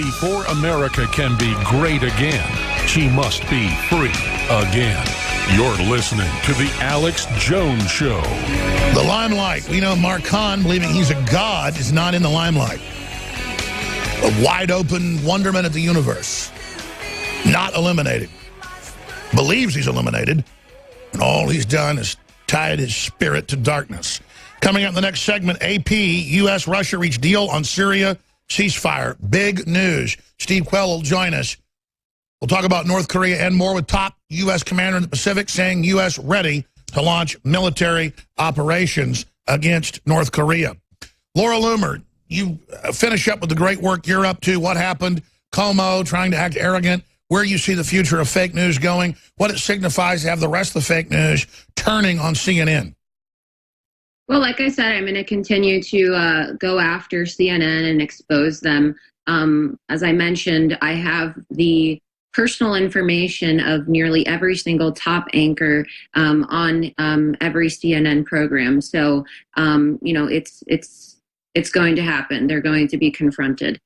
Before America can be great again, she must be free again. You're listening to The Alex Jones Show. The limelight. We know Mark Hahn, believing he's a god, is not in the limelight. A wide-open wonderment of the universe. Not eliminated. Believes he's eliminated. And all he's done is tied his spirit to darkness. Coming up in the next segment, AP, U.S.-Russia reached deal on Syria ceasefire. Big news. Steve Quayle will join us. We'll talk about North Korea and more with top U.S. commander in the Pacific saying U.S. ready to launch military operations against North Korea. Laura Loomer, you finish up with the great work you're up to. What happened? Como trying to act arrogant. Where you see the future of fake news going. What it signifies to have the rest of the fake news turning on CNN. Well, like I said, I'm going to continue to go after CNN and expose them. As I mentioned, I have the personal information of nearly every single top anchor on every CNN program. So, you know, it's going to happen. They're going to be confronted.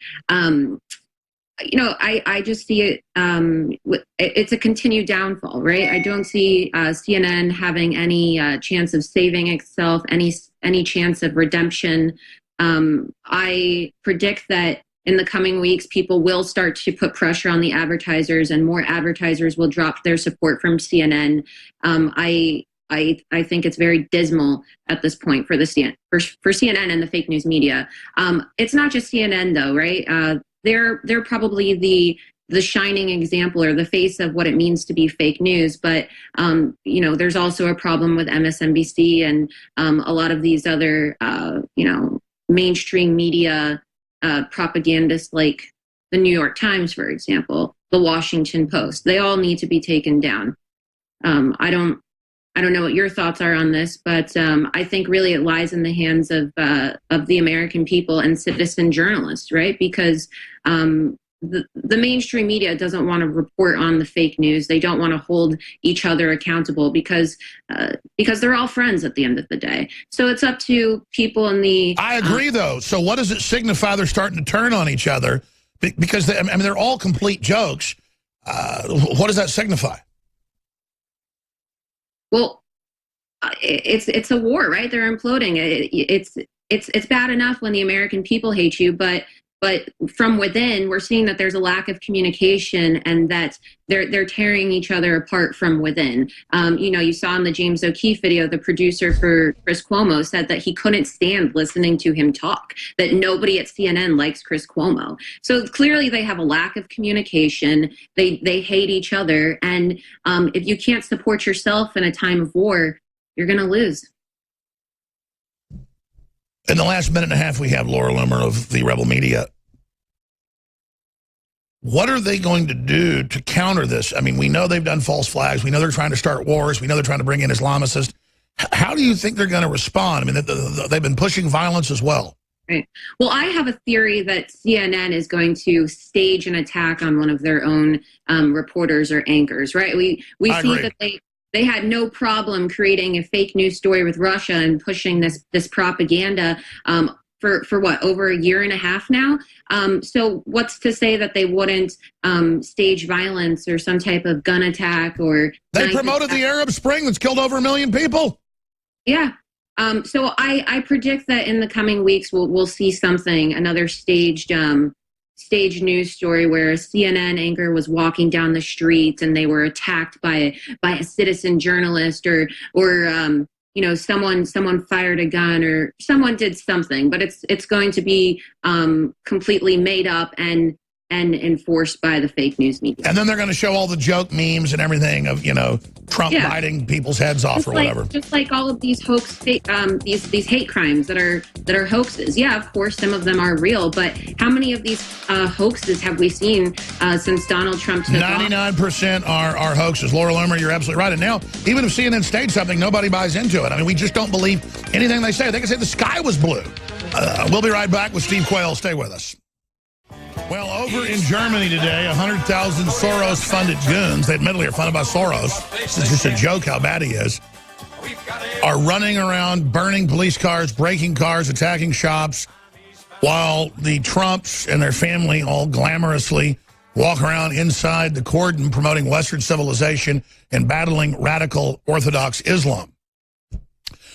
You know, I just see it, it's a continued downfall, right? I don't see CNN having any chance of saving itself, any chance of redemption. I predict that in the coming weeks, people will start to put pressure on the advertisers and more advertisers will drop their support from CNN. I think it's very dismal at this point for for CNN and the fake news media. It's not just CNN though, right? They're probably the shining example or the face of what it means to be fake news. But, you know, there's also a problem with MSNBC and a lot of these other, you know, mainstream media propagandists like the New York Times, for example, the Washington Post. They all need to be taken down. I don't know what your thoughts are on this, but I think really it lies in the hands of the American people and citizen journalists, right? Because the mainstream media doesn't want to report on the fake news. They don't want to hold each other accountable because they're all friends at the end of the day. So it's up to people in the... I agree, though. So what does it signify they're starting to turn on each other? Because, I mean, they're all complete jokes. What does that signify? Well, it's a war, right? They're imploding. It's bad enough when the American people hate you, but from within, we're seeing that there's a lack of communication and that they're tearing each other apart from within. You know, you saw in the James O'Keefe video, the producer for Chris Cuomo said that he couldn't stand listening to him talk, that nobody at CNN likes Chris Cuomo. So clearly they have a lack of communication. They hate each other. And if you can't support yourself in a time of war, you're going to lose. In the last minute and a half, we have Laura Loomer of the Rebel Media. What are they going to do to counter this? I mean, we know they've done false flags. We know they're trying to start wars. We know they're trying to bring in Islamicists. How do you think they're going to respond? I mean, they've been pushing violence as well. Right. Well, I have a theory that CNN is going to stage an attack on one of their own reporters or anchors, right? We see that they had no problem creating a fake news story with Russia and pushing this propaganda for what, over a year and a half now? So what's to say that they wouldn't stage violence or some type of gun attack or... They promoted the Arab Spring that's killed over 1 million people. Yeah. So I predict that in the coming weeks we'll see something, another staged news story where a CNN anchor was walking down the street and they were attacked by a citizen journalist or you know, someone fired a gun or someone did something, but it's going to be completely made up and enforced by the fake news media. And then they're going to show all the joke memes and everything of, you know, Trump biting people's heads off whatever. Just like all of these hoax, these hate crimes that are hoaxes. Yeah, of course, some of them are real, but how many of these hoaxes have we seen since Donald Trump took 99% are hoaxes. Laura Loomer, you're absolutely right. And now, even if CNN states something, nobody buys into it. I mean, we just don't believe anything they say. They can say the sky was blue. We'll be right back with Steve Quayle. Stay with us. Well, over in Germany today, 100,000 Soros-funded goons, they admittedly are funded by Soros, this is just a joke how bad he is, are running around, burning police cars, breaking cars, attacking shops, while the Trumps and their family all glamorously walk around inside the cordon promoting Western civilization and battling radical Orthodox Islam.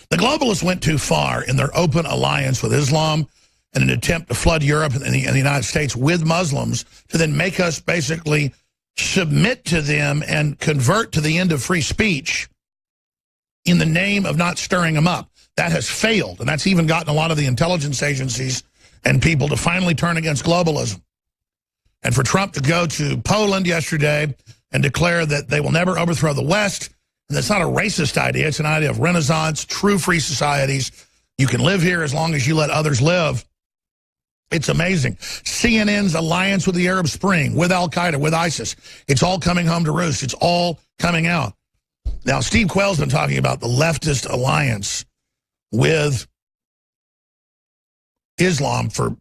The globalists went too far in their open alliance with Islam in an attempt to flood Europe and the United States with Muslims to then make us basically submit to them and convert to the end of free speech in the name of not stirring them up. That has failed, and that's even gotten a lot of the intelligence agencies and people to finally turn against globalism. And for Trump to go to Poland yesterday and declare that they will never overthrow the West, and that's not a racist idea, it's an idea of renaissance, true free societies. You can live here as long as you let others live. It's amazing. CNN's alliance with the Arab Spring, with Al-Qaeda, with ISIS, it's all coming home to roost. It's all coming out. Now, Steve Quayle's been talking about the leftist alliance with Islam for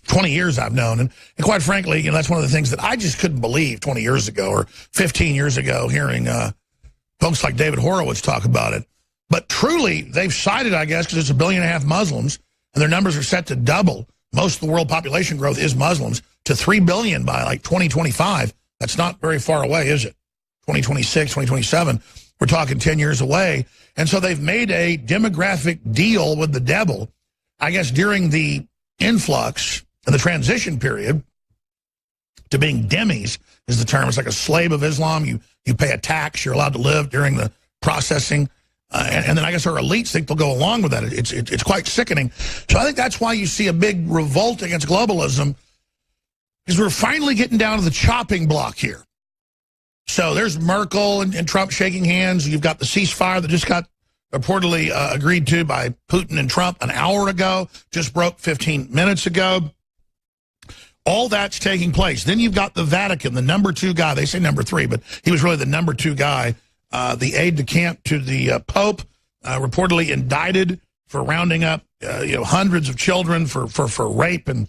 20 years I've known. And quite frankly, that's one of the things that I just couldn't believe 20 years ago or 15 years ago, hearing folks like David Horowitz talk about it. But truly, they've cited, I guess, because it's 1.5 billion Muslims, and their numbers are set to double. Most of the world population growth is Muslims, to 3 billion by like 2025. That's not very far away, is it? 2026, 2027. We're talking 10 years away. And so they've made a demographic deal with the devil, I guess, during the influx and the transition period to being demis is the term. It's like a slave of Islam. You pay a tax. You're allowed to live during the processing. And then I guess our elites think they'll go along with that. It's quite sickening. So I think that's why you see a big revolt against globalism, because we're finally getting down to the chopping block here. So there's Merkel and Trump shaking hands. You've got the ceasefire that just got reportedly agreed to by Putin and Trump an hour ago, just broke 15 minutes ago. All that's taking place. Then you've got the Vatican, the number 2 guy. They say number 3, but he was really the number 2 guy, the aide-de-camp to the Pope, reportedly indicted for rounding up hundreds of children for rape and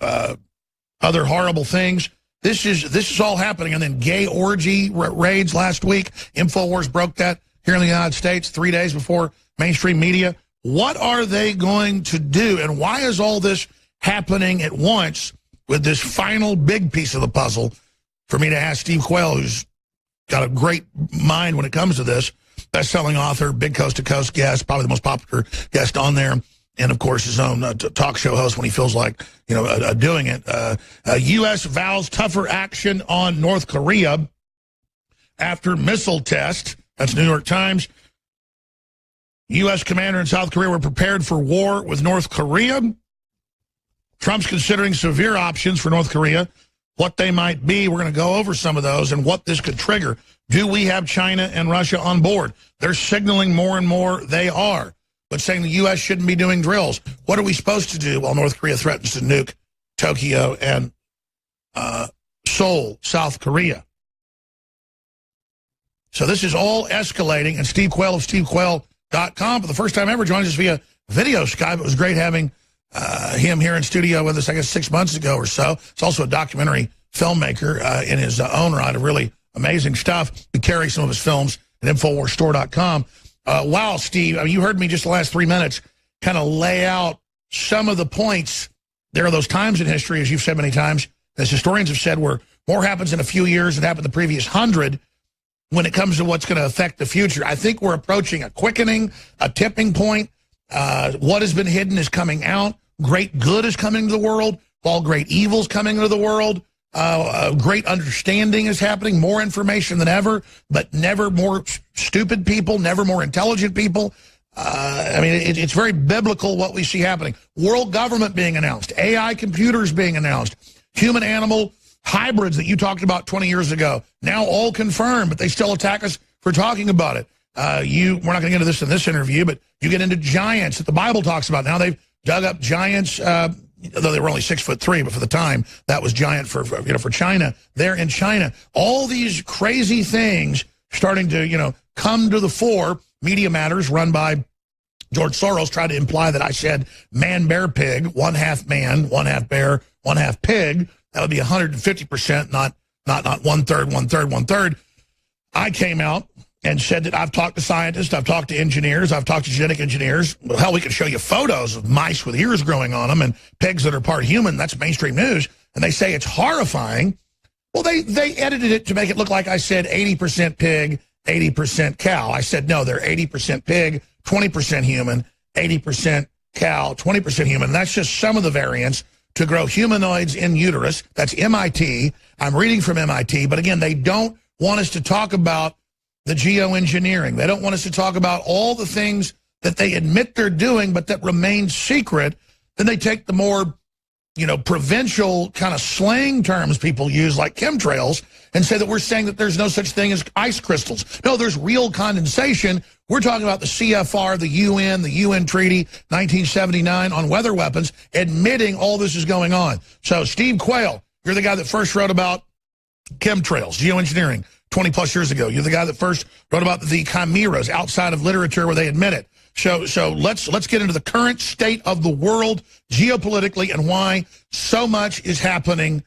other horrible things. This is all happening. And then gay orgy raids last week. InfoWars broke that here in the United States 3 days before mainstream media. What are they going to do? And why is all this happening at once with this final big piece of the puzzle for me to ask Steve Quayle, who's got a great mind when it comes to this, best-selling author, big coast-to-coast guest, probably the most popular guest on there, and, of course, his own talk show host when he feels like, doing it. U.S. vows tougher action on North Korea after missile test. That's New York Times. U.S. commander in South Korea were prepared for war with North Korea. Trump's considering severe options for North Korea, what they might be. We're going to go over some of those and what this could trigger. Do we have China and Russia on board? They're signaling more and more they are, but saying the U.S. shouldn't be doing drills. What are we supposed to do while North Korea threatens to nuke Tokyo and Seoul, South Korea? So this is all escalating, and Steve Quayle of stevequayle.com for the first time ever joins us via video Skype. It was great having him here in studio with us, I guess, 6 months ago or so. It's also a documentary filmmaker in his own right of really amazing stuff. We carry some of his films at InfoWarsStore.com. Wow, Steve, I mean, you heard me just the last 3 minutes kind of lay out some of the points. There are those times in history, as you've said many times, as historians have said, where more happens in a few years than happened the previous 100 when it comes to what's going to affect the future. I think we're approaching a quickening, a tipping point. What has been hidden is coming out. Great good is coming to the world, while great evil is coming to the world. Great understanding is happening, more information than ever, but never more stupid people, never more intelligent people. I mean, it's very biblical what we see happening. World government being announced, AI computers being announced, human-animal hybrids that you talked about 20 years ago, now all confirmed, but they still attack us for talking about it. We're not going to get into this in this interview, but you get into giants that the Bible talks about. Now they've dug up giants, though they were only 6'3", but for the time, that was giant for China. They're in China. All these crazy things starting to, come to the fore. Media Matters, run by George Soros, tried to imply that I said man, bear, pig, 1/2 man, 1/2 bear, 1/2 pig. That would be 150%, not 1/3, 1/3, 1/3. I came out and said that I've talked to scientists, I've talked to engineers, I've talked to genetic engineers. Well, hell, we could show you photos of mice with ears growing on them and pigs that are part human. That's mainstream news. And they say it's horrifying. Well, they edited it to make it look like I said 80% pig, 80% cow. I said, no, they're 80% pig, 20% human, 80% cow, 20% human. And that's just some of the variants to grow humanoids in uterus. That's MIT. I'm reading from MIT. But again, they don't want us to talk about the geoengineering. They don't want us to talk about all the things that they admit they're doing, but that remain secret. Then they take the more, provincial kind of slang terms people use, like chemtrails, and say that we're saying that there's no such thing as ice crystals. No, there's real condensation. We're talking about the CFR, the UN Treaty, 1979 on weather weapons, admitting all this is going on. So, Steve Quayle, you're the guy that first wrote about chemtrails, geoengineering, 20 plus years ago. You're the guy that first wrote about the chimeras outside of literature where they admit it. So let's get into the current state of the world geopolitically and why so much is happening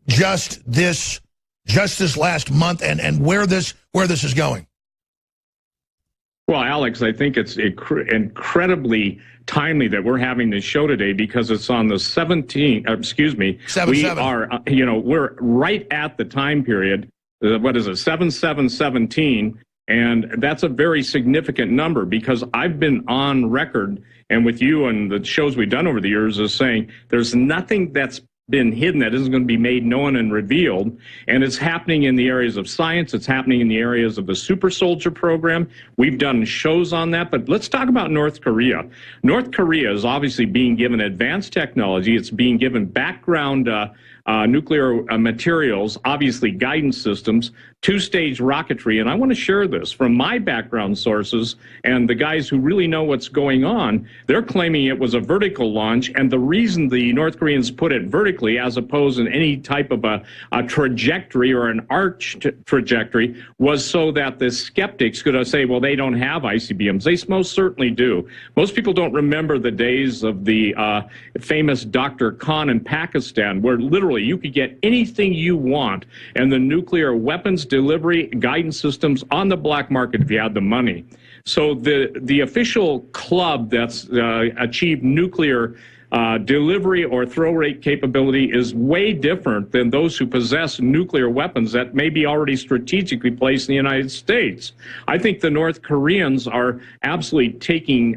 just this last month and where this is going. Well, Alex, I think it's incredibly timely that we're having this show today because it's on the 17th. Excuse me. 7/7. We are, we're right at the time period. What is it? 7/7/17. And that's a very significant number because I've been on record and with you and the shows we've done over the years is saying there's nothing that's been hidden that isn't going to be made known and revealed. And it's happening in the areas of science. It's happening in the areas of the super soldier program. We've done shows on that. But let's talk about North Korea. North Korea is obviously being given advanced technology. It's being given background nuclear materials, obviously guidance systems, two-stage rocketry. And I want to share this from my background sources and the guys who really know what's going on. They're claiming it was a vertical launch. And the reason the North Koreans put it vertically as opposed to any type of a trajectory or an arch trajectory was so that the skeptics could say, well, they don't have ICBMs. They most certainly do. Most people don't remember the days of the famous Dr. Khan in Pakistan, where literally you could get anything you want and the nuclear weapons delivery guidance systems on the black market if you had the money. So the official club that's achieved nuclear delivery or throw rate capability is way different than those who possess nuclear weapons that may be already strategically placed in the United States. I think the North Koreans are absolutely taking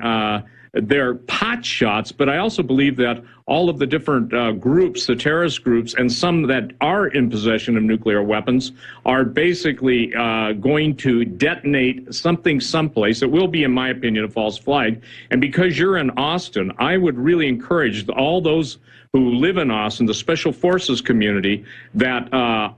their pot shots, but I also believe that all of the different groups, the terrorist groups, and some that are in possession of nuclear weapons are basically going to detonate something someplace. It will be, in my opinion, a false flag. And because you're in Austin, I would really encourage all those who live in Austin, the Special Forces community, that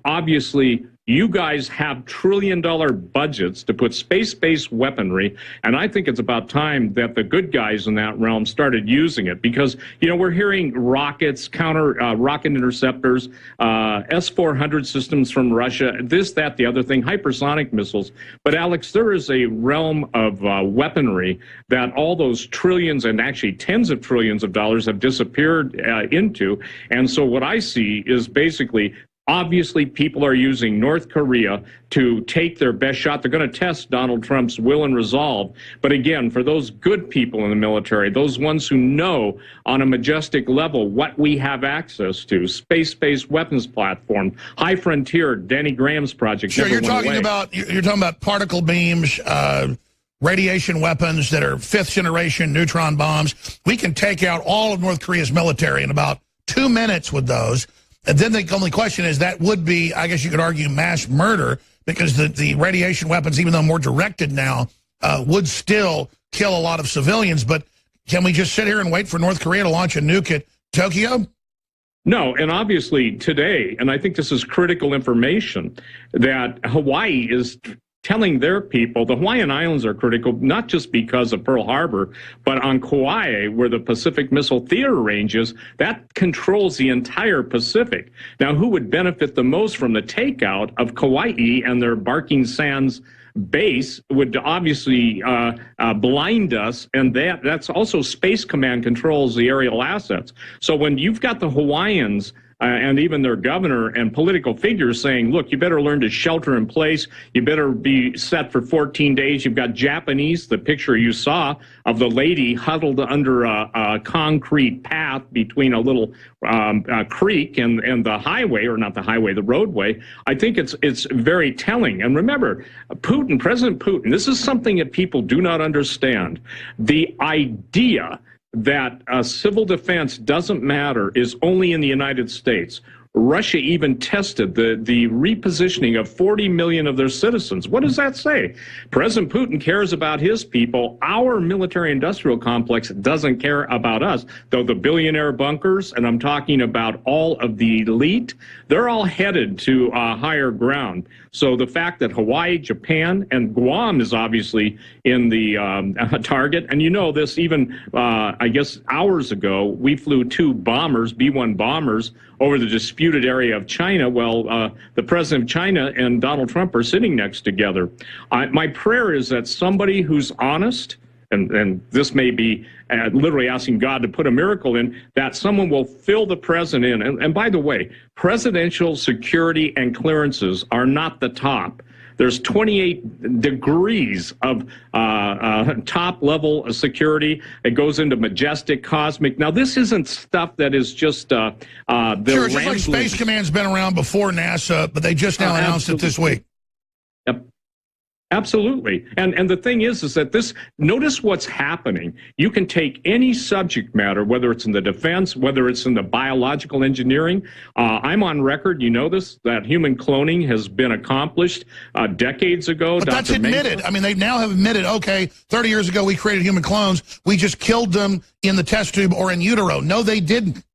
obviously you guys have trillion-dollar budgets to put space-based weaponry, and I think it's about time that the good guys in that realm started using it because, we're hearing rockets, counter rocket interceptors, S-400 systems from Russia, this, that, the other thing, hypersonic missiles. But, Alex, there is a realm of weaponry that all those trillions and actually tens of trillions of dollars have disappeared into, and so what I see is basically obviously, people are using North Korea to take their best shot. They're going to test Donald Trump's will and resolve. But again, for those good people in the military, those ones who know on a majestic level what we have access to, space-based weapons platform, High Frontier, Danny Graham's project. Sure, you're talking about particle beams, radiation weapons that are fifth-generation neutron bombs. We can take out all of North Korea's military in about 2 minutes with those. And then the only question is that would be, I guess you could argue, mass murder because the radiation weapons, even though more directed now, would still kill a lot of civilians. But can we just sit here and wait for North Korea to launch a nuke at Tokyo? No, and obviously today, and I think this is critical information, that Hawaii is telling their people the Hawaiian Islands are critical, not just because of Pearl Harbor, but on Kauai, where the Pacific Missile Theater range is, that controls the entire Pacific. Now, who would benefit the most from the takeout of Kauai and their Barking Sands base would obviously blind us, and that's also Space Command controls the aerial assets. So when you've got the Hawaiians and even their governor and political figures saying, look, you better learn to shelter in place. You better be set for 14 days. You've got Japanese, the picture you saw of the lady huddled under a concrete path between a little creek and the highway, or not the highway, the roadway. I think it's very telling. And remember, Putin, President Putin, this is something that people do not understand. The idea that civil defense doesn't matter is only in the United States. Russia even tested the repositioning of 40 million of their citizens. What does that say? President Putin cares about his people. Our military-industrial complex doesn't care about us, though the billionaire bunkers, and I'm talking about all of the elite, they're all headed to higher ground. So the fact that Hawaii, Japan, and Guam is obviously in the target, and you know this, even I guess hours ago, we flew 2 bombers, B-1 bombers, over the disputed area of China. Well, the president of China and Donald Trump are sitting next together. My prayer is that somebody who's honest, and this may be literally asking God to put a miracle in, that someone will fill the president in. And by the way, presidential security and clearances are not the top. There's 28 degrees of top-level security. It goes into majestic, cosmic. Now, this isn't stuff that is just the sure, it's just like Space Command's been around before NASA, but they just now announced it this week. Yep. Absolutely. And the thing is that this, notice what's happening. You can take any subject matter, whether it's in the defense, whether it's in the biological engineering. I'm on record, you know this, that human cloning has been accomplished decades ago. But that's admitted. I mean, they now have admitted, okay, 30 years ago we created human clones. We just killed them in the test tube or in utero. No, they didn't.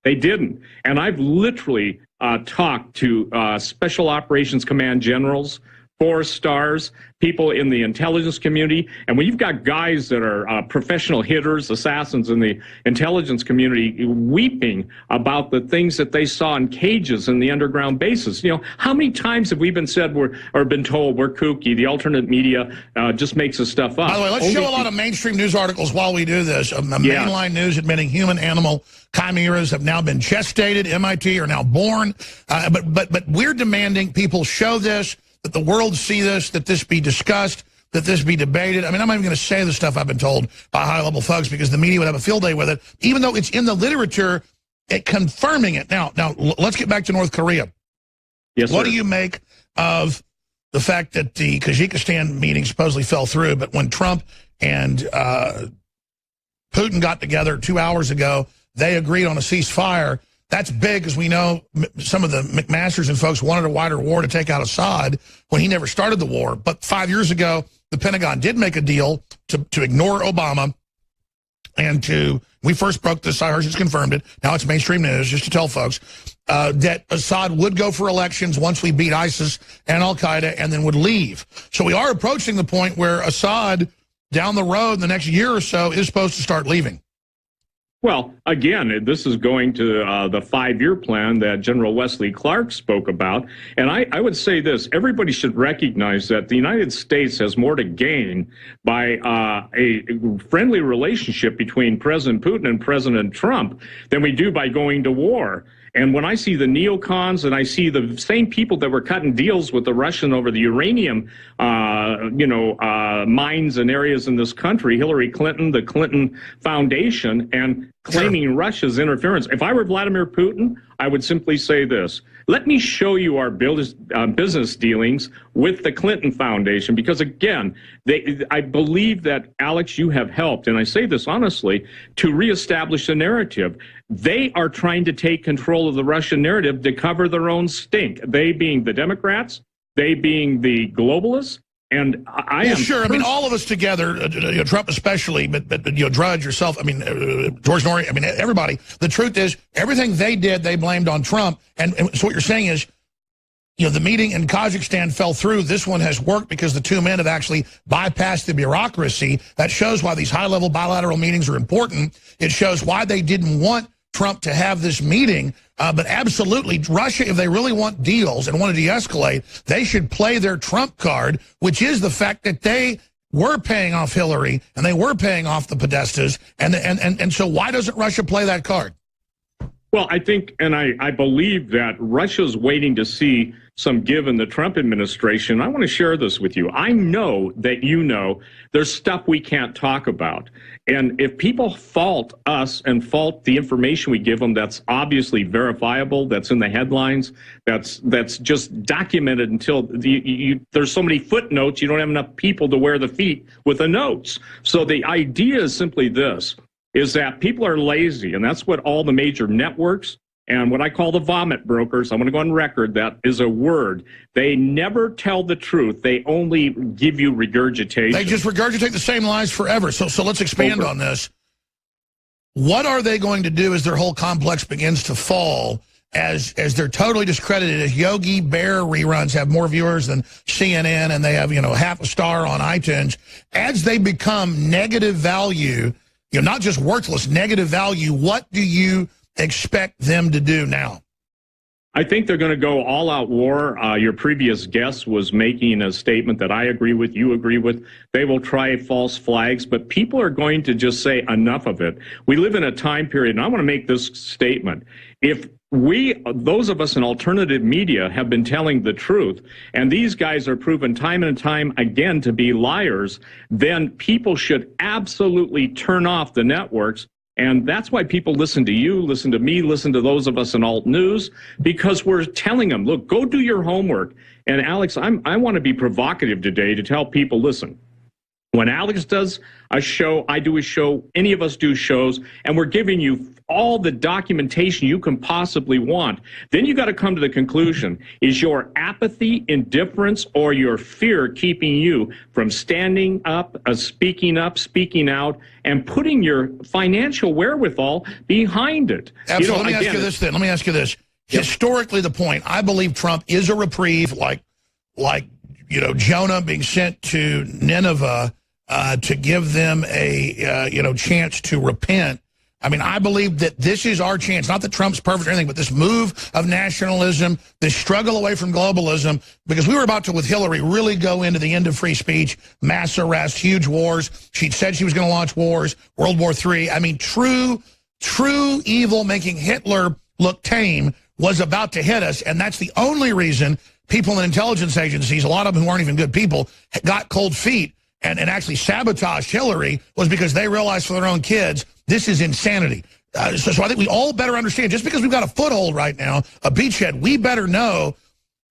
They didn't. And I've literally talked to Special Operations Command generals, 4 stars, people in the intelligence community. And when you've got guys that are professional hitters, assassins in the intelligence community weeping about the things that they saw in cages in the underground bases, you know, how many times have we been said or been told we're kooky, the alternate media just makes this stuff up? By the way, let's show a lot of mainstream news articles while we do this. Mainline news admitting human-animal chimeras have now been gestated. MIT are now born. But we're demanding people show this, that the world see this, that this be discussed, that this be debated. I mean, I'm not even going to say the stuff I've been told by high-level folks because the media would have a field day with it, even though it's in the literature, confirming it. Now, let's get back to North Korea. Yes, sir. What do you make of the fact that the Kazakhstan meeting supposedly fell through, but when Trump and Putin got together 2 hours ago, they agreed on a ceasefire? That's big because we know some of the McMasters and folks wanted a wider war to take out Assad when he never started the war. But 5 years ago, the Pentagon did make a deal to ignore Obama and we first broke this, I heard, just confirmed it. Now it's mainstream news, just to tell folks, that Assad would go for elections once we beat ISIS and Al-Qaeda and then would leave. So we are approaching the point where Assad, down the road in the next year or so, is supposed to start leaving. Well, again, this is going to the 5-year plan that General Wesley Clark spoke about. And I would say this, everybody should recognize that the United States has more to gain by a friendly relationship between President Putin and President Trump than we do by going to war. And when I see the neocons and I see the same people that were cutting deals with the Russian over the uranium, mines and areas in this country, Hillary Clinton, the Clinton Foundation, and claiming Russia's interference. If I were Vladimir Putin, I would simply say this. Let me show you our business dealings with the Clinton Foundation, because, again, I believe that, Alex, you have helped, and I say this honestly, to reestablish the narrative. They are trying to take control of the Russian narrative to cover their own stink, they being the Democrats, they being the globalists. And I am sure. I mean, all of us together, Trump especially, but Drudge, yourself, I mean, George Norrie, I mean, everybody. The truth is, everything they did, they blamed on Trump. And so what you're saying is, the meeting in Kazakhstan fell through. This one has worked because the two men have actually bypassed the bureaucracy. That shows why these high-level bilateral meetings are important. It shows why they didn't want Trump to have this meeting. But absolutely, Russia, if they really want deals and want to de-escalate, they should play their Trump card, which is the fact that they were paying off Hillary and they were paying off the Podestas. And so why doesn't Russia play that card? Well, I think, and I believe that Russia's waiting to see some give in the Trump administration. I want to share this with you. I know that there's stuff we can't talk about. And if people fault us and fault the information we give them that's obviously verifiable, that's in the headlines, that's just documented until there's so many footnotes, you don't have enough people to wear the feet with the notes. So the idea is simply this, is that people are lazy, and that's what all the major networks and what I call the vomit brokers, I'm going to go on record, that is a word. They never tell the truth. They only give you regurgitation. They just regurgitate the same lies forever. So let's expand on this. What are they going to do as their whole complex begins to fall, as they're totally discredited, as Yogi Bear reruns have more viewers than CNN, and they have, half a star on iTunes, as they become negative value, not just worthless, negative value, what do you expect them to do now? I think they're going to go all-out war. Your previous guest was making a statement that I agree with, you agree with. They will try false flags, but people are going to just say enough of it. We live in a time period, and I want to make this statement. If those of us in alternative media have been telling the truth, and these guys are proven time and time again to be liars, then people should absolutely turn off the networks. And that's why people listen to you, listen to me, listen to those of us in alt news, because we're telling them, look, go do your homework. And Alex, I want to be provocative today to tell people, listen, when Alex does a show, I do a show, any of us do shows, and we're giving you all the documentation you can possibly want. Then you got to come to the conclusion, is your apathy, indifference, or your fear keeping you from standing up, speaking out, and putting your financial wherewithal behind it? Absolutely. Let me ask you this. Yep. Historically, the point, I believe Trump is a reprieve, like Jonah being sent to Nineveh to give them a chance to repent. I mean, I believe that this is our chance, not that Trump's perfect or anything, but this move of nationalism, this struggle away from globalism, because we were about to, with Hillary, really go into the end of free speech, mass arrest, huge wars. She said she was going to launch wars, World War III. I mean, true evil making Hitler look tame was about to hit us, and that's the only reason people in intelligence agencies, a lot of them who aren't even good people, got cold feet and actually sabotaged Hillary, was because they realized for their own kids, this is insanity. So I think we all better understand, just because we've got a foothold right now, a beachhead, we better know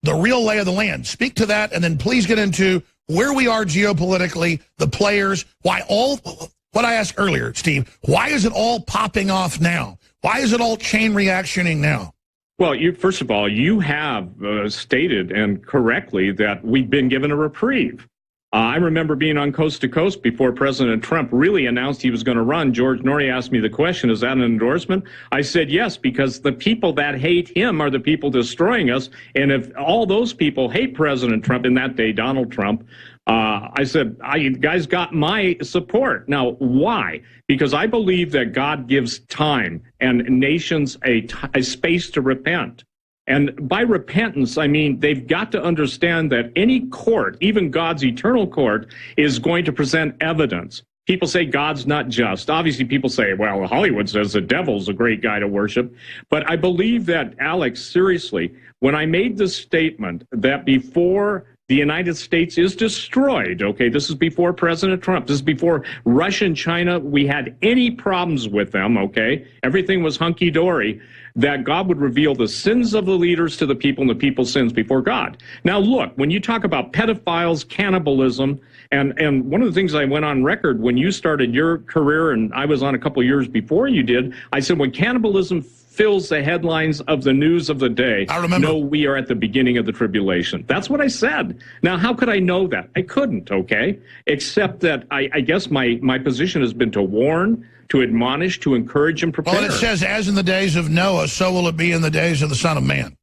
the real lay of the land. Speak to that, and then please get into where we are geopolitically, the players, what I asked earlier, Steve, why is it all popping off now? Why is it all chain reactioning now? Well, first of all, you have stated, and correctly, that we've been given a reprieve. I remember being on Coast to Coast before President Trump really announced he was going to run. George Norrie asked me the question, is that an endorsement? I said yes, because the people that hate him are the people destroying us. And if all those people hate President Trump, in that day, Donald Trump, I said, you guys got my support. Now, why? Because I believe that God gives time and nations a space to repent. And by repentance, I mean they've got to understand that any court, even God's eternal court, is going to present evidence. People say God's not just. Obviously, people say, well, Hollywood says the devil's a great guy to worship. But I believe that, Alex, seriously, when I made this statement that before the United States is destroyed, okay, this is before President Trump, this is before Russia and China, we had any problems with them, okay, everything was hunky-dory, that God would reveal the sins of the leaders to the people and the people's sins before God. Now, look, when you talk about pedophiles, cannibalism, and one of the things I went on record when you started your career, and I was on a couple of years before you did, I said when cannibalism fills the headlines of the news of the day, I remember. No, we are at the beginning of the tribulation. That's what I said. Now, how could I know that? I couldn't, okay? Except that I guess my position has been to warn, to admonish, to encourage, and prepare. Well, it says, as in the days of Noah, so will it be in the days of the Son of Man.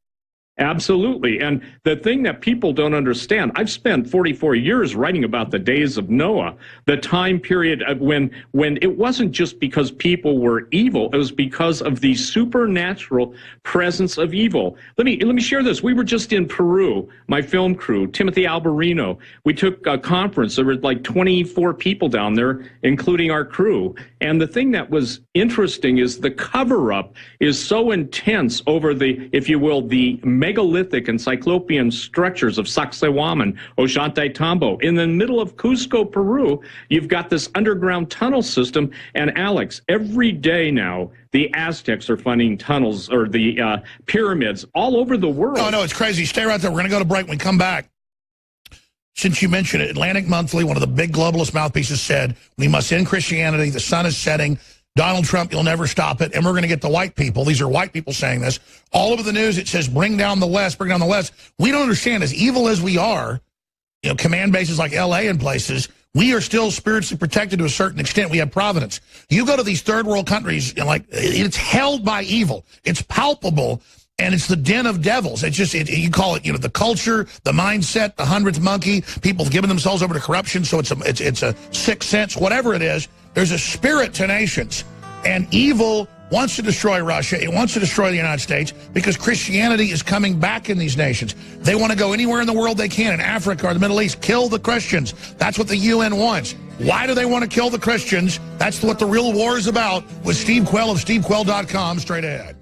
Absolutely. And the thing that people don't understand, I've spent 44 years writing about the days of Noah, the time period of when it wasn't just because people were evil, it was because of the supernatural presence of evil. Let me share this. We were just in Peru, my film crew, Timothy Alberino. We took a conference. There were like 24 people down there, including our crew. And the thing that was interesting is the cover-up is so intense over the, if you will, the megalithic and cyclopean structures of Sacsayhuaman, Ollantaytambo. In the middle of Cusco, Peru, you've got this underground tunnel system. And Alex, every day now, the Aztecs are funding tunnels or the pyramids all over the world. Oh, no, it's crazy. Stay right there. We're going to go to break. When we come back, since you mentioned it, Atlantic Monthly, one of the big globalist mouthpieces, said, we must end Christianity. The sun is setting. Donald Trump, you'll never stop it. And we're going to get the white people. These are white people saying this. All over the news, it says, bring down the West, bring down the West. We don't understand, as evil as we are, you know, command bases like L.A. and places, we are still spiritually protected to a certain extent. We have providence. You go to these third world countries, and like, it's held by evil. It's palpable, and it's the den of devils. It's just, you call it, you know, the culture, the mindset, the 100th monkey, people have given themselves over to corruption, so it's a sixth sense, whatever it is. There's a spirit to nations, and evil wants to destroy Russia. It wants to destroy the United States because Christianity is coming back in these nations. They want to go anywhere in the world they can, in Africa or the Middle East, kill the Christians. That's what the UN wants. Why do they want to kill the Christians? That's what the real war is about, with Steve Quayle of stevequayle.com, straight ahead.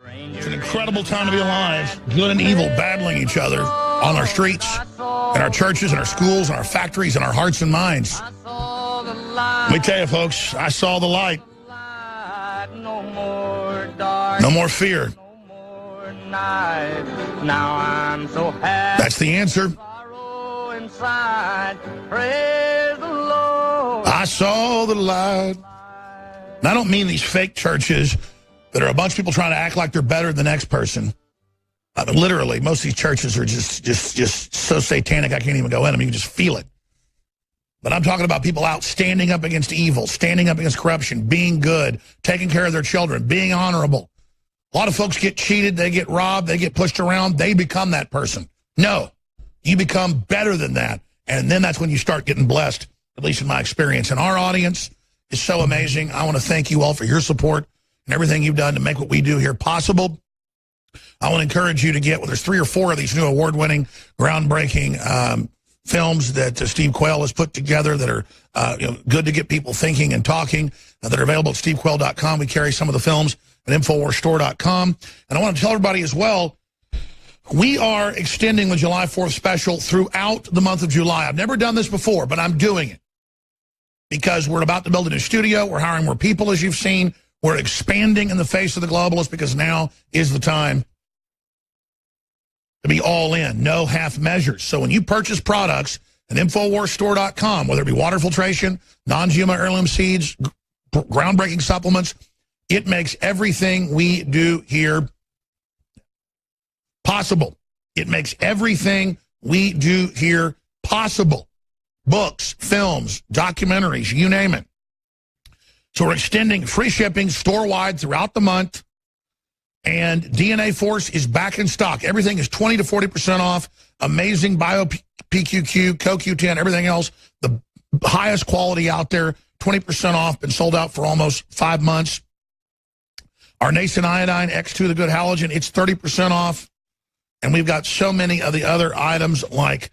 It's an incredible time to be alive. Good and evil battling each other on our streets, in our churches, in our schools, in our factories, in our hearts and minds. Let me tell you, folks, I saw the light. No more fear. That's the answer. I saw the light. And I don't mean these fake churches that are a bunch of people trying to act like they're better than the next person. I mean, literally, most of these churches are just so satanic I can't even go in them. You can just feel it. But I'm talking about people out standing up against evil, standing up against corruption, being good, taking care of their children, being honorable. A lot of folks get cheated, they get robbed, they get pushed around, they become that person. No, you become better than that. And then that's when you start getting blessed, at least in my experience. And our audience is so amazing. I want to thank you all for your support and everything you've done to make what we do here possible. I want to encourage you to get, well, there's 3 or 4 of these new award-winning, groundbreaking films that Steve Quayle has put together that are good to get people thinking and talking, that are available at stevequayle.com. We carry some of the films at InfoWarsStore.com. And I want to tell everybody as well, we are extending the July 4th special throughout the month of July. I've never done this before, but I'm doing it because we're about to build a new studio. We're hiring more people, as you've seen. We're expanding in the face of the globalists because now is the time to be all in, no half measures. So when you purchase products at InfoWarsStore.com, whether it be water filtration, non-GMO heirloom seeds, groundbreaking supplements, it makes everything we do here possible. It makes everything we do here possible. Books, films, documentaries, you name it. So we're extending free shipping store-wide throughout the month. And DNA Force is back in stock. Everything is 20 to 40% off. Amazing Bio PQQ, CoQ10, everything else. The highest quality out there, 20% off. Been sold out for almost 5 months. Our Nascent Iodine X2, the good halogen, it's 30% off. And we've got so many of the other items like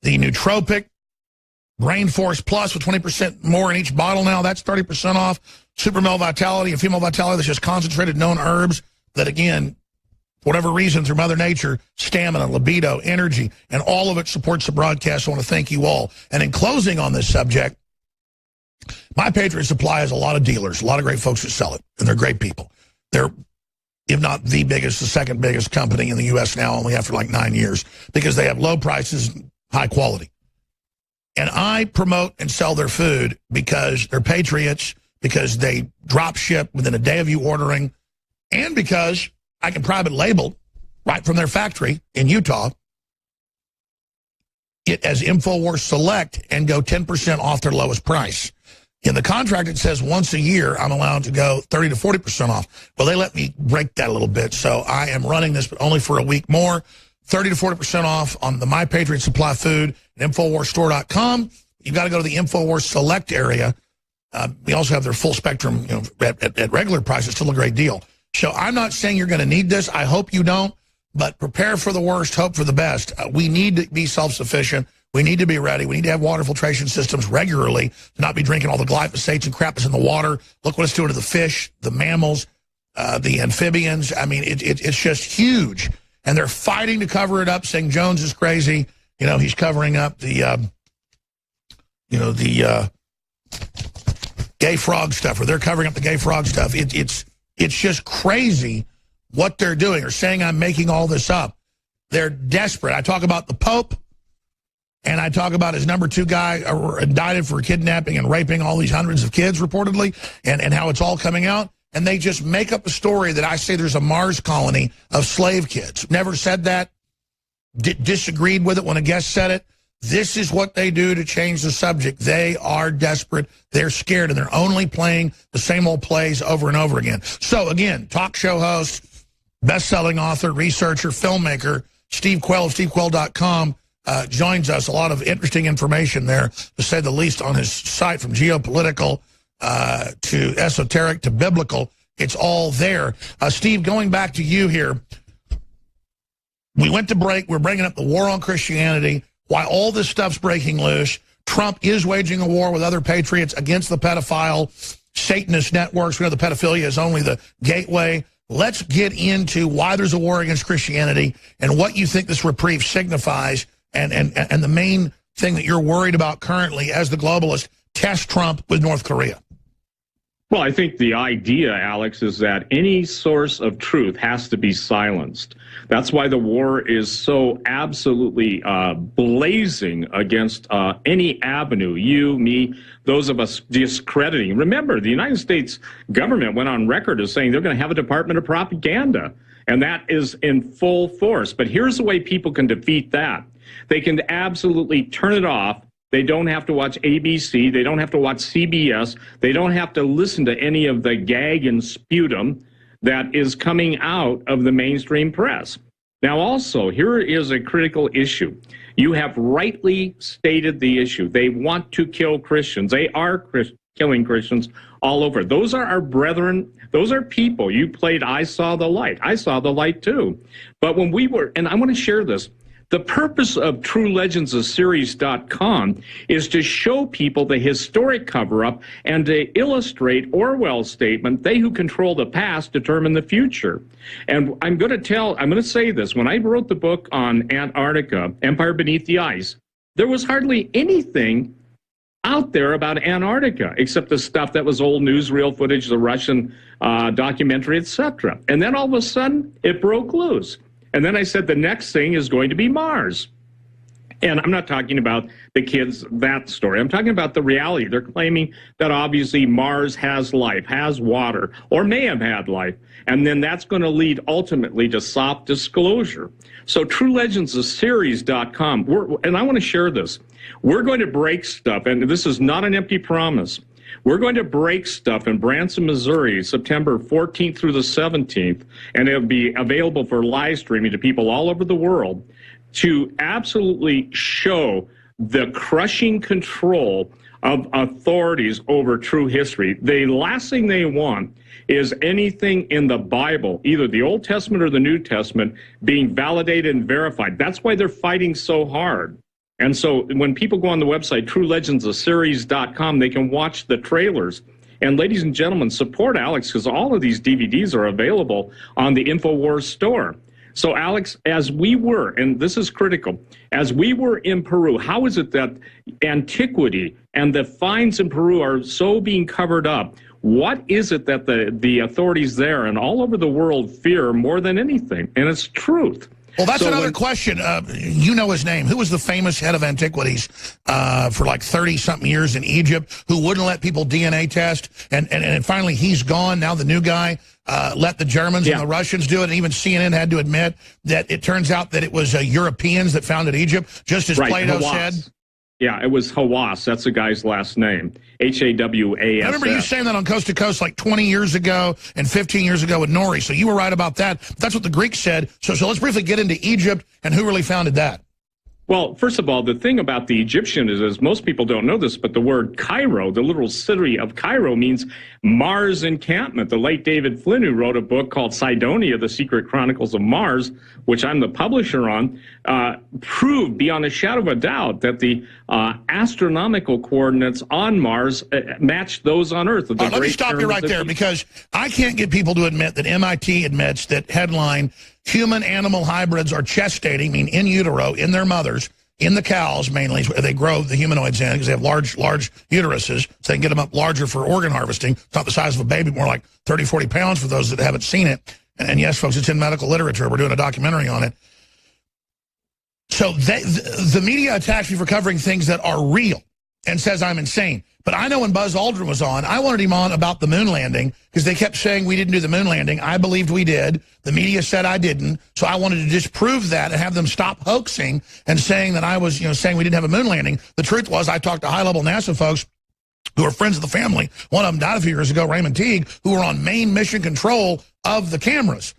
the Nootropic, Brain Force Plus with 20% more in each bottle now. That's 30% off. Super Male Vitality and Female Vitality, that's just concentrated known herbs that, again, for whatever reason, through Mother Nature, stamina, libido, energy, and all of it supports the broadcast. I want to thank you all. And in closing on this subject, My Patriot Supply has a lot of dealers, a lot of great folks that sell it, and they're great people. They're, if not the biggest, the second biggest company in the U.S. now, only after like 9 years, because they have low prices, high quality. And I promote and sell their food because they're patriots, because they drop ship within a day of you ordering, and because I can private label right from their factory in Utah it as InfoWars Select and go 10% off their lowest price. In the contract, it says once a year, I'm allowed to go 30 to 40% off. Well, they let me break that a little bit, so I am running this, but only for a week more. 30 to 40% off on the My Patriot Supply food at InfoWarsStore.com. You've got to go to the InfoWars Select area. We also have their full spectrum, at regular price. It's still a great deal. So I'm not saying you're going to need this. I hope you don't, but prepare for the worst, hope for the best. We need to be self-sufficient. We need to be ready. We need to have water filtration systems regularly to not be drinking all the glyphosates and crap that's in the water. Look what it's doing to the fish, the mammals, the amphibians. I mean, it's just huge. And they're fighting to cover it up, saying Jones is crazy. He's covering up the, gay frog stuff, or they're covering up the gay frog stuff. It's just crazy what they're doing, or saying I'm making all this up. They're desperate. I talk about the Pope, and I talk about his number 2 guy indicted for kidnapping and raping all these hundreds of kids, reportedly, and how it's all coming out. And they just make up a story that I say there's a Mars colony of slave kids. Never said that. Disagreed with it when a guest said it. This is what they do to change the subject. They are desperate. They're scared, and they're only playing the same old plays over and over again. So, again, talk show host, best-selling author, researcher, filmmaker, Steve Quayle of SteveQuayle.com joins us. A lot of interesting information there, to say the least, on his site, from geopolitical to esoteric to biblical. It's all there. Steve, going back to you here, we went to break. We're bringing up the war on Christianity, why all this stuff's breaking loose. Trump is waging a war with other patriots against the pedophile Satanist networks. We know the pedophilia is only the gateway. Let's get into why there's a war against Christianity and what you think this reprieve signifies, and the main thing that you're worried about currently as the globalist test Trump with North Korea. Well, I think the idea, Alex, is that any source of truth has to be silenced. That's why the war is so absolutely blazing against any avenue, you, me, those of us discrediting. Remember, the United States government went on record as saying they're going to have a Department of Propaganda, and that is in full force. But here's the way people can defeat that. They can absolutely turn it off. They don't have to watch ABC. They don't have to watch CBS. They don't have to listen to any of the gag and sputum that is coming out of the mainstream press. Now, also, here is a critical issue. You have rightly stated the issue. They want to kill Christians. They are killing Christians all over. Those are our brethren. Those are people. You played I Saw the Light. I saw the light too. But when we were, and I want to share this, the purpose of TrueLegendsOfSeries.com is to show people the historic cover-up and to illustrate Orwell's statement, they who control the past determine the future. And I'm going to say this, when I wrote the book on Antarctica, Empire Beneath the Ice, there was hardly anything out there about Antarctica except the stuff that was old newsreel footage, the Russian documentary, etc. And then all of a sudden, it broke loose. And then I said the next thing is going to be Mars. And I'm not talking about the kids, that story. I'm talking about the reality. They're claiming that obviously Mars has life, has water, or may have had life. And then that's going to lead ultimately to soft disclosure. So TrueLegendsOfSeries.com, and I want to share this. We're going to break stuff, and this is not an empty promise. We're going to break stuff in Branson, Missouri, September 14th through the 17th, and it'll be available for live streaming to people all over the world to absolutely show the crushing control of authorities over true history. The last thing they want is anything in the Bible, either the Old Testament or the New Testament, being validated and verified. That's why they're fighting so hard. And so when people go on the website, TrueLegendsOfSeries.com, they can watch the trailers. And ladies and gentlemen, support Alex, because all of these DVDs are available on the InfoWars store. So Alex, as we were, and this is critical, as we were in Peru, how is it that antiquity and the finds in Peru are so being covered up? What is it that the authorities there and all over the world fear more than anything? And it's truth. Well, that's another question. You know his name. Who was the famous head of antiquities for like 30-something years in Egypt who wouldn't let people DNA test? And finally, he's gone. Now the new guy let the Germans and the Russians do it. And even CNN had to admit that it turns out that it was Europeans that founded Egypt, just as Plato said. Yeah, it was Hawass. That's the guy's last name. Hawass. I remember you saying that on Coast to Coast like 20 years ago and 15 years ago with Nori. So you were right about that. That's what the Greeks said. So let's briefly get into Egypt and who really founded that. Well, first of all, the thing about the Egyptian is most people don't know this, but the word Cairo, the literal city of Cairo, means Mars encampment. The late David Flynn, who wrote a book called Cydonia, The Secret Chronicles of Mars, which I'm the publisher on, proved beyond a shadow of a doubt that the astronomical coordinates on Mars match those on Earth. Let me stop you right there, because I can't get people to admit that MIT admits that headline human-animal hybrids are gestating, mean in utero, in their mothers, in the cows mainly, they grow the humanoids in because they have large uteruses, so they can get them up larger for organ harvesting. It's not the size of a baby, more like 30, 40 pounds for those that haven't seen it. And yes, folks, it's in medical literature. We're doing a documentary on it. So the media attacks me for covering things that are real and says I'm insane. But I know when Buzz Aldrin was on, I wanted him on about the moon landing because they kept saying we didn't do the moon landing. I believed we did. The media said I didn't. So I wanted to disprove that and have them stop hoaxing and saying that I was, saying we didn't have a moon landing. The truth was I talked to high-level NASA folks who are friends of the family. One of them died a few years ago, Raymond Teague, who were on main mission control of the cameras.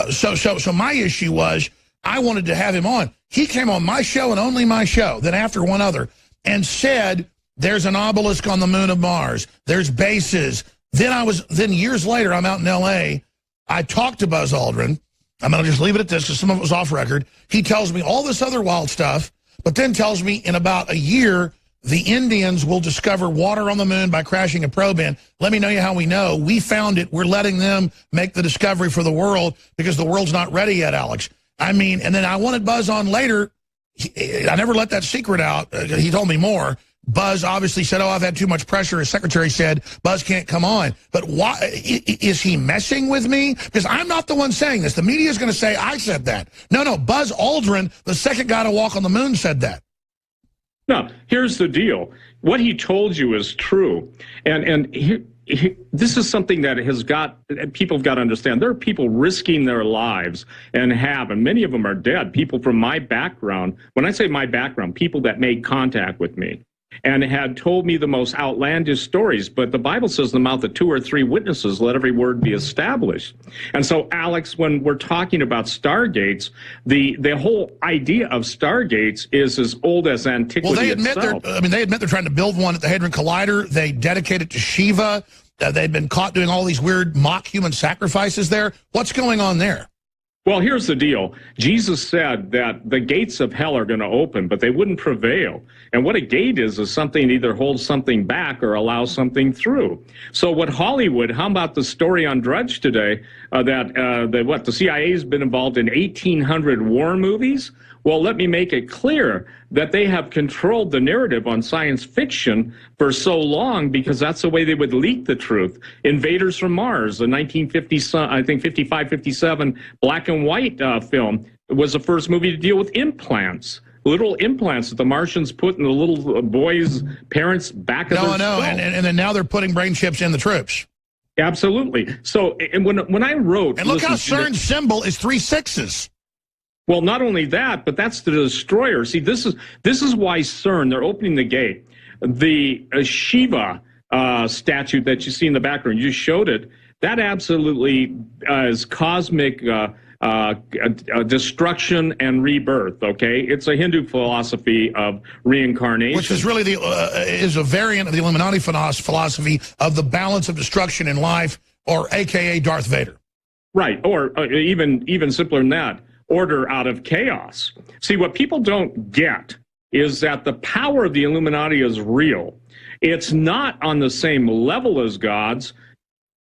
So my issue was I wanted to have him on. He came on my show and only my show, then after one other, and said there's an obelisk on the moon of Mars. There's bases. Then years later, I'm out in L.A. I talked to Buzz Aldrin. I'm going to just leave it at this because some of it was off record. He tells me all this other wild stuff, but then tells me in about a year, the Indians will discover water on the moon by crashing a probe in. Let me know you how we know. We found it. We're letting them make the discovery for the world because the world's not ready yet, Alex. I mean, and then I wanted Buzz on later. I never let that secret out. He told me more. Buzz obviously said, I've had too much pressure. His secretary said, Buzz can't come on. But why is he messing with me? Because I'm not the one saying this. The media is going to say I said that. No, Buzz Aldrin, the second guy to walk on the moon, said that. No, here's the deal. What he told you is true. And this is something that people have got to understand. There are people risking their lives and many of them are dead. People from my background, when I say my background, people that made contact with me and had told me the most outlandish stories. But the Bible says in the mouth of 2 or 3 witnesses, let every word be established. And so, Alex, when we're talking about stargates, the whole idea of stargates is as old as antiquity itself. They admit they're trying to build one at the Hadron Collider. They dedicate it to Shiva. They've been caught doing all these weird mock human sacrifices there. What's going on there? Well, here's the deal. Jesus said that the gates of hell are going to open, but they wouldn't prevail. And what a gate is something that either holds something back or allows something through. So what Hollywood, how about the story on Drudge today that the CIA has been involved in 1,800 war movies? Well, let me make it clear that they have controlled the narrative on science fiction for so long because that's the way they would leak the truth. Invaders from Mars, the 55, 57 black and white film, was the first movie to deal with implants. Little implants that the Martians put in the little boys' parents' back of their skull. And then now they're putting brain chips in the troops. Absolutely. So, and when I wrote... And look how CERN's symbol is 3 6s. Well, not only that, but that's the destroyer. See, this is why CERN, they're opening the gate. The Shiva statue that you see in the background, you just showed it, that absolutely is cosmic destruction and rebirth, okay? It's a Hindu philosophy of reincarnation. Which is really is a variant of the Illuminati philosophy of the balance of destruction in life, or AKA Darth Vader. Right, or even simpler than that. Order out of chaos. See, what people don't get is that the power of the Illuminati is real. It's not on the same level as God's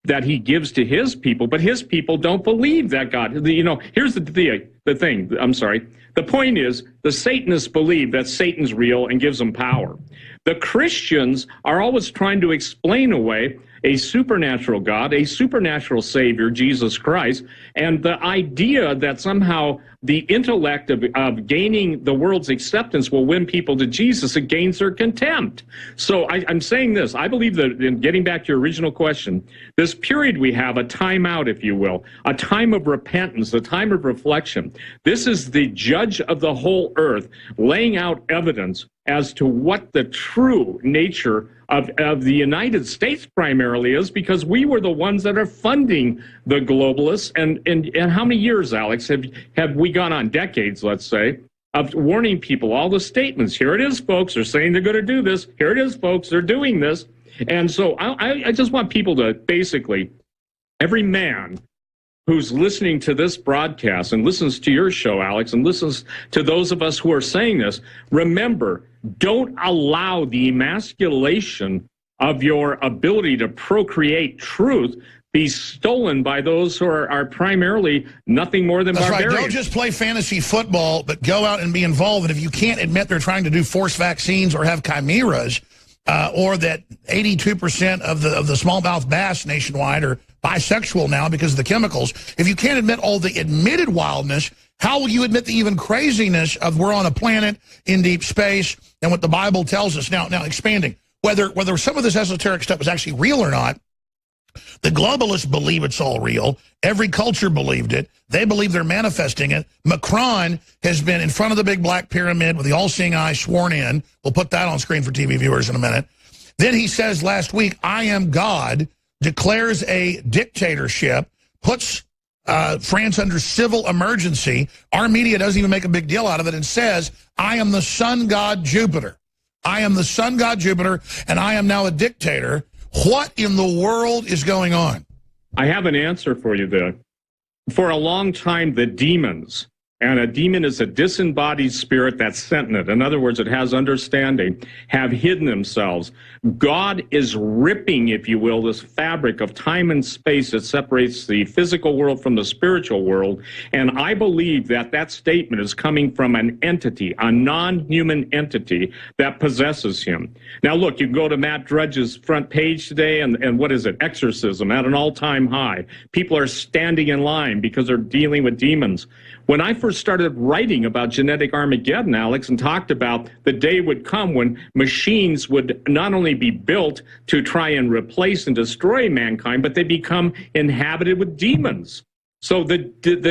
that he gives to his people, but his people don't believe that God. Here's the thing. I'm sorry. The point is, the Satanists believe that Satan's real and gives them power. The Christians are always trying to explain away a supernatural God, a supernatural Savior, Jesus Christ, and the idea that somehow the intellect of gaining the world's acceptance will win people to Jesus. It gains their contempt. So I'm saying this. I believe that, in getting back to your original question, this period we have, a time out, if you will, a time of repentance, a time of reflection. This is the judge of the whole earth laying out evidence as to what the true nature of the United States primarily is, because we were the ones that are funding the globalists. And how many years, Alex, have we gone on? Decades, let's say, of warning people, all the statements. Here it is, folks. They're saying they're going to do this. Here it is, folks. They're doing this. And so I just want people to basically, every man who's listening to this broadcast and listens to your show, Alex, and listens to those of us who are saying this, remember, don't allow the emasculation of your ability to procreate truth be stolen by those who are primarily nothing more than barbarians. Right. Don't just play fantasy football, but go out and be involved. And if you can't admit they're trying to do forced vaccines or have chimeras, or that 82% of the smallmouth bass nationwide are bisexual now because of the chemicals, if you can't admit all the admitted wildness, how will you admit the even craziness of we're on a planet in deep space and what the Bible tells us? Now expanding, whether some of this esoteric stuff is actually real or not, the globalists believe it's all real. Every culture believed it. They believe they're manifesting it. Macron has been in front of the big black pyramid with the all-seeing eye sworn in. We'll put that on screen for TV viewers in a minute. Then he says last week, I am God, declares a dictatorship, puts France under civil emergency. Our media doesn't even make a big deal out of it and says, I am the sun god Jupiter. I am the sun god Jupiter, and I am now a dictator. What in the world is going on? I have an answer for you there. For a long time, the demons, and a demon is a disembodied spirit that's sentient. In other words, it has understanding, have hidden themselves. God is ripping, if you will, this fabric of time and space that separates the physical world from the spiritual world. And I believe that that statement is coming from an entity, a non-human entity that possesses him. Now, look, you can go to Matt Drudge's front page today, and what is it? Exorcism at an all-time high. People are standing in line because they're dealing with demons. When I first started writing about genetic Armageddon, Alex, and talked about the day would come when machines would not only be built to try and replace and destroy mankind, but they become inhabited with demons. So the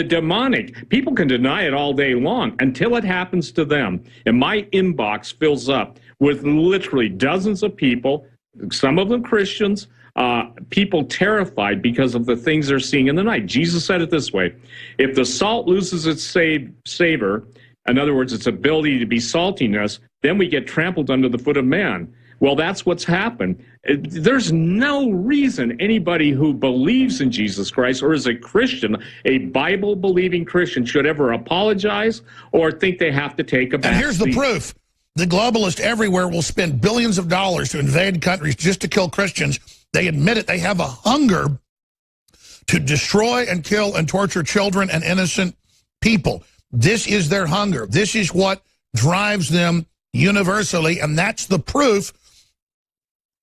demonic, people can deny it all day long until it happens to them. And my inbox fills up with literally dozens of people, some of them Christians, people terrified because of the things they're seeing in the night. Jesus said it this way: if the salt loses its savor, in other words, its ability to be saltiness, then we get trampled under the foot of man. Well, that's what's happened. There's no reason anybody who believes in Jesus Christ or is a Christian, a Bible-believing Christian, should ever apologize or think they have to take a back And here's the seat. proof. The globalists everywhere will spend billions of dollars to invade countries just to kill Christians. They admit it. They have a hunger to destroy and kill and torture children and innocent people. This is their hunger. This is what drives them universally, and that's the proof.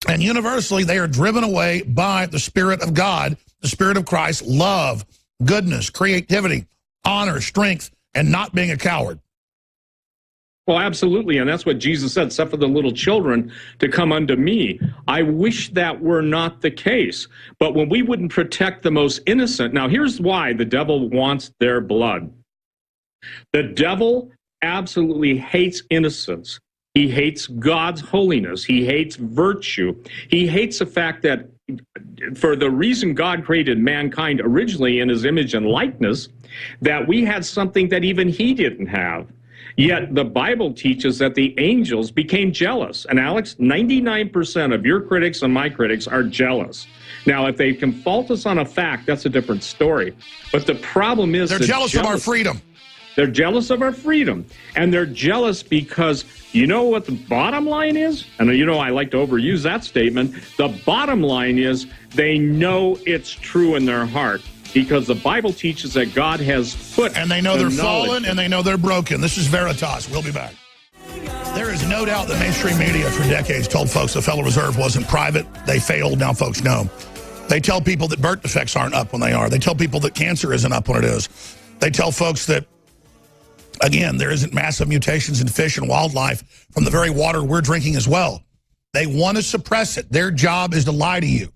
And universally, they are driven away by the Spirit of God, the Spirit of Christ, love, goodness, creativity, honor, strength, and not being a coward. Well, absolutely, and that's what Jesus said, suffer the little children to come unto me. I wish that were not the case. But when we wouldn't protect the most innocent, now here's why the devil wants their blood. The devil absolutely hates innocence. He hates God's holiness. He hates virtue. He hates the fact that for the reason God created mankind originally in his image and likeness, that we had something that even he didn't have. Yet the Bible teaches that the angels became jealous. And Alex, 99% of your critics and my critics are jealous. Now, if they can fault us on a fact, that's a different story. But the problem is they're jealous of our freedom. They're jealous of our freedom. And they're jealous because you know what the bottom line is? And you know I like to overuse that statement. The bottom line is they know it's true in their heart, because the Bible teaches that God has put... And they know they're fallen, and they know they're broken. This is Veritas. We'll be back. There is no doubt that mainstream media for decades told folks the Federal Reserve wasn't private. They failed. Now folks know. They tell people that birth defects aren't up when they are. They tell people that cancer isn't up when it is. They tell folks that, again, there isn't massive mutations in fish and wildlife from the very water we're drinking as well. They want to suppress it. Their job is to lie to you.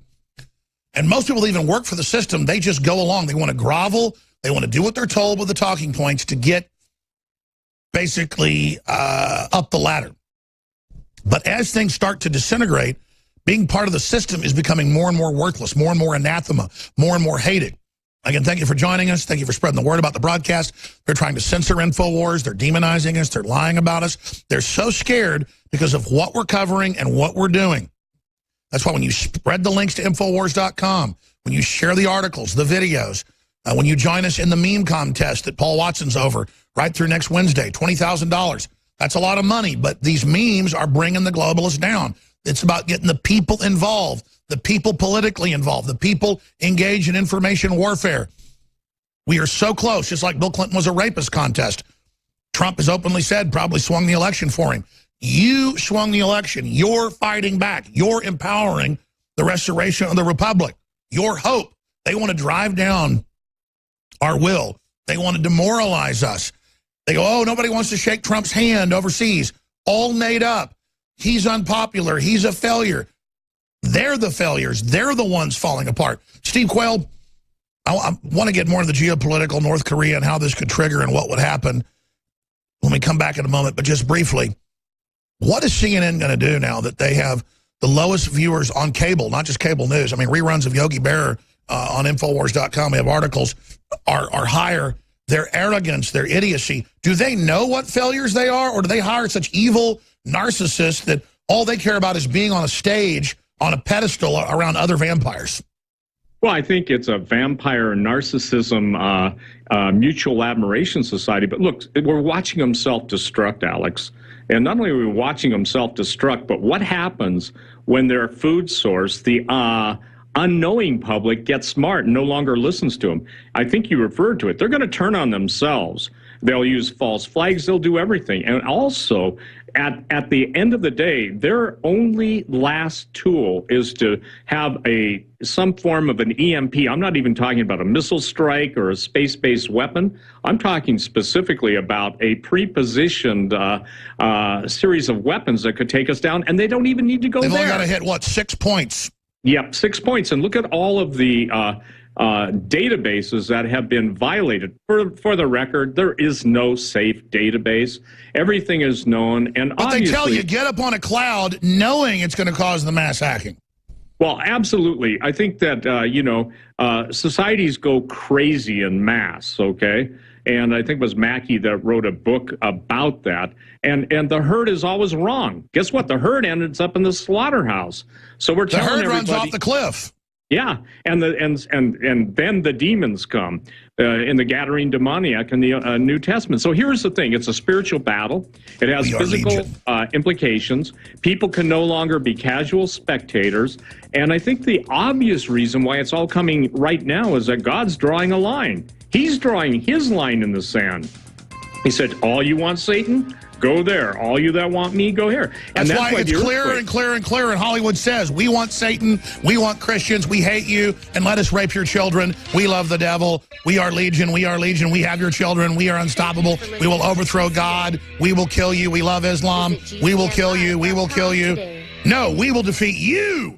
And most people even work for the system. They just go along. They want to grovel. They want to do what they're told with the talking points to get basically up the ladder. But as things start to disintegrate, being part of the system is becoming more and more worthless, more and more anathema, more and more hated. Again, thank you for joining us. Thank you for spreading the word about the broadcast. They're trying to censor InfoWars. They're demonizing us. They're lying about us. They're so scared because of what we're covering and what we're doing. That's why when you spread the links to Infowars.com, when you share the articles, the videos, when you join us in the meme contest that Paul Watson's over right through next Wednesday, $20,000. That's a lot of money, but these memes are bringing the globalists down. It's about getting the people involved, the people politically involved, the people engaged in information warfare. We are so close, just like Bill Clinton was a rapist contest. Trump has openly said probably swung the election for him. You swung the election. You're fighting back. You're empowering the restoration of the republic. Your hope. They want to drive down our will. They want to demoralize us. They go, oh, nobody wants to shake Trump's hand overseas. All made up. He's unpopular. He's a failure. They're the failures. They're the ones falling apart. Steve Quayle, I want to get more into the geopolitical North Korea and how this could trigger and what would happen when we come back in a moment. But just briefly, what is CNN going to do now that they have the lowest viewers on cable, not just cable news? I mean, reruns of Yogi Berra on Infowars.com, we have articles, are higher. Their arrogance, their idiocy. Do they know what failures they are, or do they hire such evil narcissists that all they care about is being on a stage, on a pedestal around other vampires? Well, I think it's a vampire narcissism, mutual admiration society. But look, we're watching them self-destruct, Alex. And not only are we watching them self-destruct, but what happens when their food source, the unknowing public, gets smart and no longer listens to them? I think you referred to it. They're going to turn on themselves. They'll use false flags. They'll do everything. And also, at the end of the day, their only last tool is to have some form of an EMP. I'm not even talking about a missile strike or a space-based weapon. I'm talking specifically about a pre-positioned series of weapons that could take us down, and they don't even need to go there. They've only got to hit, what, 6 points? Yep, 6 points. And look at all of the databases that have been violated. For the record, there is no safe database. Everything is known. And but they tell you, get up on a cloud knowing it's going to cause the mass hacking. Well, absolutely. I think that, societies go crazy en masse, okay? And I think it was Mackey that wrote a book about that. And the herd is always wrong. Guess what? The herd ends up in the slaughterhouse. So we're telling everybody, the herd runs off the cliff. Yeah, and then the demons come in the Gadarene demoniac in the New Testament. So here's the thing: it's a spiritual battle. It has physical implications. People can no longer be casual spectators. And I think the obvious reason why it's all coming right now is that God's drawing a line. He's drawing his line in the sand. He said, "All you want, Satan? Go there. All you that want me, go here." And that's why it's clearer and clearer and clearer. And Hollywood says, we want Satan, we want Christians, we hate you, and let us rape your children. We love the devil. We are legion. We are legion. We have your children. We are unstoppable. We will overthrow God. We will kill you. We love Islam. We will kill you. We will kill you. No, we will defeat you.